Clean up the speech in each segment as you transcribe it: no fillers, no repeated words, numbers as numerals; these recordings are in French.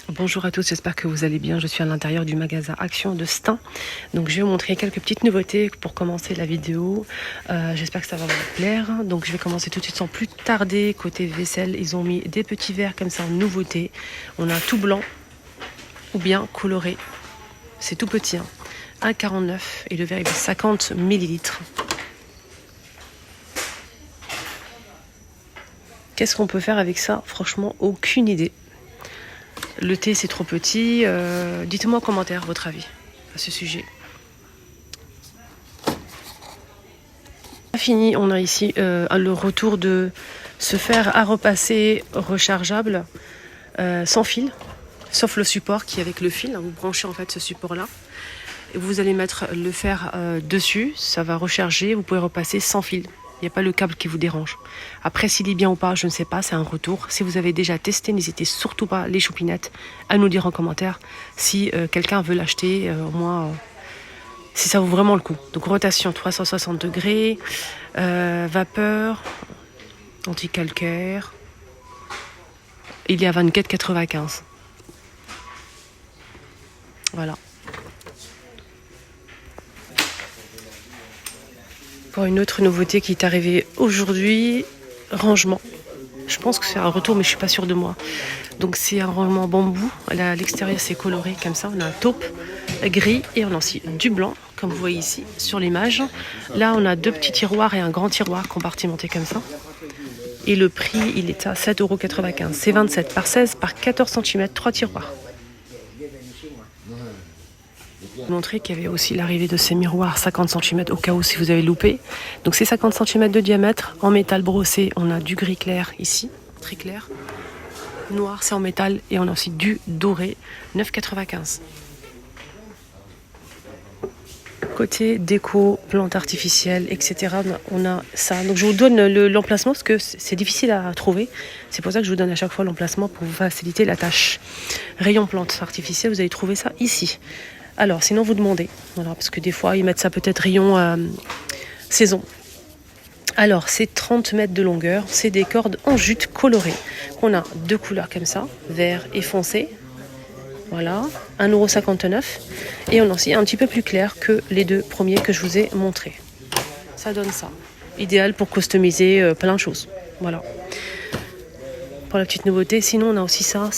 Bonjour à tous, j'espère que vous allez bien. Je suis à l'intérieur du magasin Action de Stein. Donc je vais vous montrer quelques petites nouveautés pour commencer la vidéo. J'espère que ça va vous plaire. Donc je vais commencer tout de suite sans plus tarder. Côté vaisselle, ils ont mis des petits verres comme ça en nouveauté. On a tout blanc ou bien coloré. C'est tout petit, 1,49 et le verre est de 50 ml. Qu'est-ce qu'on peut faire avec ça? Franchement, aucune idée. Le thé, c'est trop petit. Dites-moi en commentaire votre avis à ce sujet. Fini, on a ici le retour de ce fer à repasser rechargeable sans fil, sauf le support qui est avec le fil. Vous branchez en fait ce support-là. Et vous allez mettre le fer dessus, ça va recharger, vous pouvez repasser sans fil. Il n'y a pas le câble qui vous dérange. Après, s'il est bien ou pas, je ne sais pas, c'est un retour. Si vous avez déjà testé, n'hésitez surtout pas, les choupinettes, à nous dire en commentaire si quelqu'un veut l'acheter, au moins si ça vaut vraiment le coup. Donc rotation 360 degrés, vapeur, anti-calcaire. Il est à 24,95. Voilà. Pour une autre nouveauté qui est arrivée aujourd'hui, rangement. Je pense que c'est un retour, mais je suis pas sûre de moi. Donc c'est un rangement bambou. À l'extérieur, c'est coloré comme ça. On a un taupe gris et on a aussi du blanc, comme vous voyez ici sur l'image. Là, on a deux petits tiroirs et un grand tiroir compartimenté comme ça. Et le prix, il est à 7,95 €. C'est 27 par 16 par 14 cm, 3 tiroirs. Montrer qu'il y avait aussi l'arrivée de ces miroirs 50 cm au cas où si vous avez loupé. Donc c'est 50 cm de diamètre en métal brossé. On a du gris clair ici, très clair. Noir c'est en métal et on a aussi du doré, 9,95 €. Côté déco, plantes artificielles, etc. On a ça. Donc je vous donne l'emplacement parce que c'est difficile à trouver. C'est pour ça que je vous donne à chaque fois l'emplacement pour vous faciliter la tâche. Rayon plantes artificielles, vous allez trouver ça ici. Alors, sinon, vous demandez. Voilà, parce que des fois, ils mettent ça peut-être rayon saison. Alors, c'est 30 mètres de longueur. C'est des cordes en jute colorées. On a deux couleurs comme ça, vert et foncé. Voilà, 1,59 €. Et on a aussi un petit peu plus clair que les deux premiers que je vous ai montrés. Ça donne ça. Idéal pour customiser plein de choses. Voilà. Pour la petite nouveauté, sinon, on a aussi ça.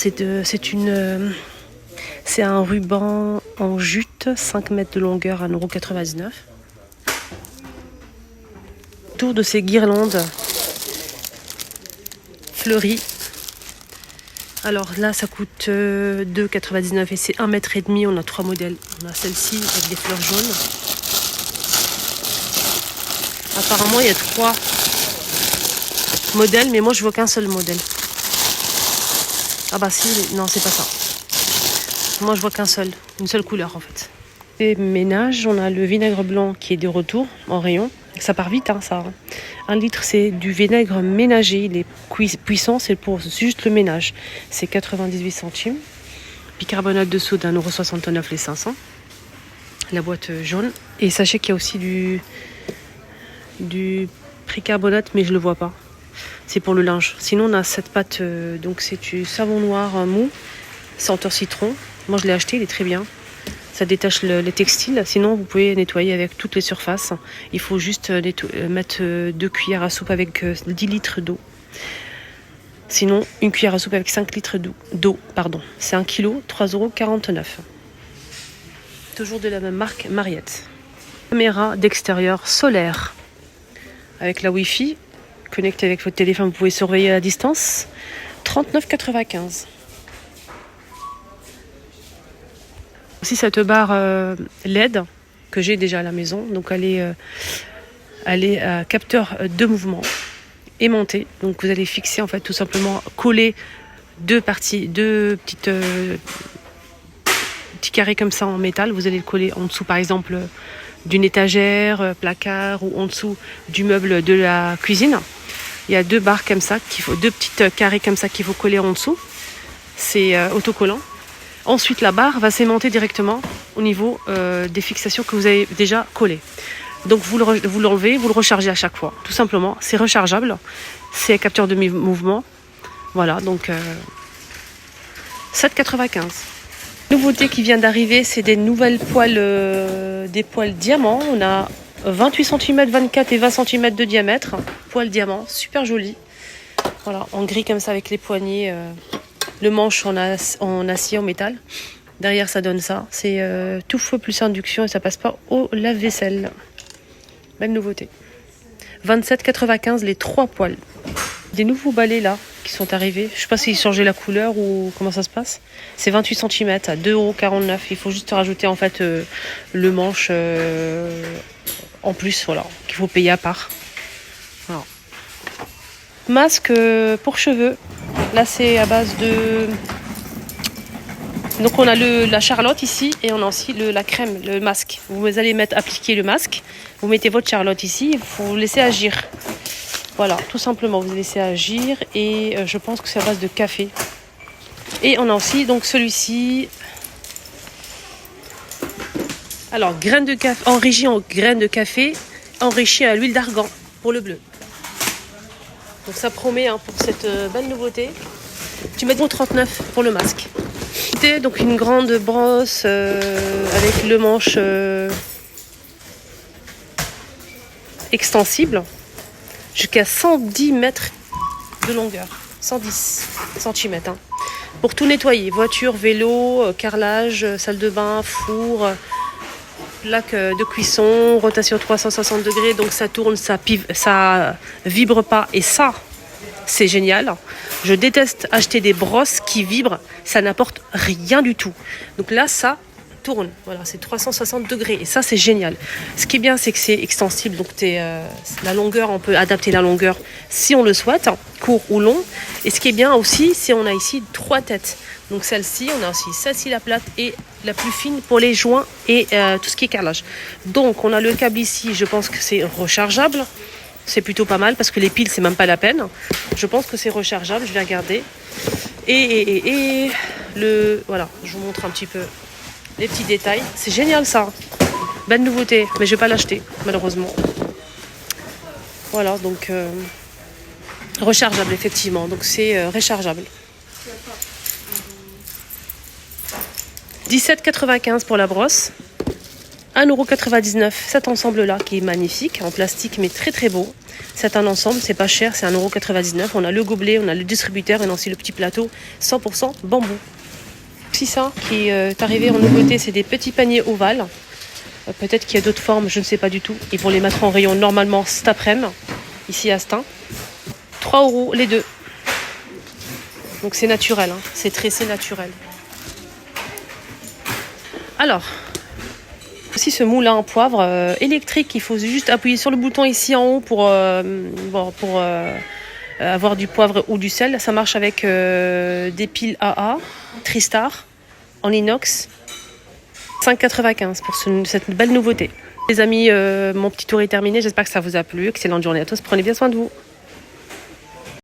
C'est un ruban en jute, 5 mètres de longueur, 1,99 €. Autour de ces guirlandes fleuries. Alors là, ça coûte 2,99 € et c'est 1,5 m. On a 3 modèles. On a celle-ci avec des fleurs jaunes. Apparemment, il y a 3 modèles, mais moi, je vois qu'un seul modèle. Ah bah si, non, c'est pas ça. Moi, je vois une seule couleur en fait. Et ménage, on a le vinaigre blanc qui est de retour en rayon. Ça part vite, ça. 1 litre, c'est du vinaigre ménager. Il est puissant, c'est pour juste le ménage. C'est 98 centimes. Bicarbonate de soude, 1,69 € les 500. La boîte jaune. Et sachez qu'il y a aussi du tricarbonate, mais je le vois pas. C'est pour le linge. Sinon, on a cette pâte, donc c'est du savon noir mou, senteur citron. Moi, je l'ai acheté, il est très bien. Ça détache les textiles. Sinon, vous pouvez nettoyer avec toutes les surfaces. Il faut juste mettre 2 cuillères à soupe avec 10 litres d'eau. Sinon, une cuillère à soupe avec 5 litres d'eau. C'est 1 kg, 3,49 €. Toujours de la même marque, Mariette. Caméra d'extérieur solaire. Avec la Wi-Fi, connectée avec votre téléphone, vous pouvez surveiller à distance. 39,95 €. Aussi cette barre LED que j'ai déjà à la maison. Donc elle est capteur de mouvement aimanté. Donc vous allez fixer en fait tout simplement coller deux petits carrés comme ça en métal. Vous allez le coller en dessous par exemple d'une étagère, placard ou en dessous du meuble de la cuisine. Il y a deux barres comme ça deux petites carrés comme ça qu'il faut coller en dessous. C'est autocollant. Ensuite, la barre va s'aimanter directement au niveau des fixations que vous avez déjà collées. Donc, vous l'enlevez, vous le rechargez à chaque fois. Tout simplement, c'est rechargeable. C'est un capteur de mouvement. Voilà, donc 7,95. Nouveauté qui vient d'arriver, c'est des nouvelles poêles, des poêles diamants. On a 28 cm, 24 et 20 cm de diamètre. Poêle diamant, super joli. Voilà, en gris comme ça avec les poignées. Le manche en acier, en métal. Derrière, ça donne ça. C'est tout feu plus induction et ça passe pas au lave-vaisselle. Belle nouveauté. 27,95 les 3 poêles. Des nouveaux balais là qui sont arrivés. Je sais pas s'ils changeaient la couleur ou comment ça se passe. C'est 28 cm à 2,49 €. Il faut juste rajouter en fait le manche en plus, voilà, qu'il faut payer à part. Voilà. Masque pour cheveux. Là c'est à base de... Donc on a la Charlotte ici et on a aussi la crème, le masque. Vous allez appliquer le masque, vous mettez votre Charlotte ici, il faut laisser agir. Voilà, tout simplement, vous laissez agir et je pense que c'est à base de café. Et on a aussi donc celui-ci. Alors, graines de café, enrichi en graines de café, enrichi à l'huile d'argan pour le bleu. Donc ça promet pour cette belle nouveauté. Tu mets bon 39 pour le masque. Donc une grande brosse avec le manche extensible jusqu'à 110 mètres de longueur, 110 cm. Pour tout nettoyer, voiture, vélo, carrelage, salle de bain, four, plaque de cuisson, rotation 360 degrés, donc ça tourne, ça vibre pas et ça, c'est génial. Je déteste acheter des brosses qui vibrent, ça n'apporte rien du tout. Donc là, ça tourne, voilà, c'est 360 degrés et ça, c'est génial. Ce qui est bien, c'est que c'est extensible, donc la longueur, on peut adapter la longueur si on le souhaite, court ou long. Et ce qui est bien aussi, c'est on a ici 3 têtes. Donc celle-ci, on a aussi celle-ci la plate et la plus fine pour les joints et tout ce qui est carrelage. Donc on a le câble ici, je pense que c'est rechargeable. C'est plutôt pas mal parce que les piles, c'est même pas la peine. Je pense que c'est rechargeable, je vais regarder. Et voilà, je vous montre un petit peu les petits détails. C'est génial ça. Belle nouveauté, mais je vais pas l'acheter, malheureusement. Voilà, donc rechargeable effectivement. Donc c'est rechargeable. 17,95 pour la brosse. 1,99 € cet ensemble-là qui est magnifique, en plastique mais très très beau. C'est un ensemble, c'est pas cher, c'est 1,99 €. On a le gobelet, on a le distributeur et on a aussi le petit plateau 100% bambou. Si ça qui est arrivé en nouveauté, c'est des petits paniers ovales. Peut-être qu'il y a d'autres formes, je ne sais pas du tout. Ils vont les mettre en rayon normalement cet après-midi, ici à Stein. 3 € les deux. Donc c'est naturel, hein. C'est tressé naturel. Alors... aussi ce moulin en poivre électrique, il faut juste appuyer sur le bouton ici en haut pour avoir du poivre ou du sel. Ça marche avec des piles AA, Tristar, en inox. 5,95 pour cette belle nouveauté. Les amis, mon petit tour est terminé, j'espère que ça vous a plu. Excellente journée à tous, prenez bien soin de vous.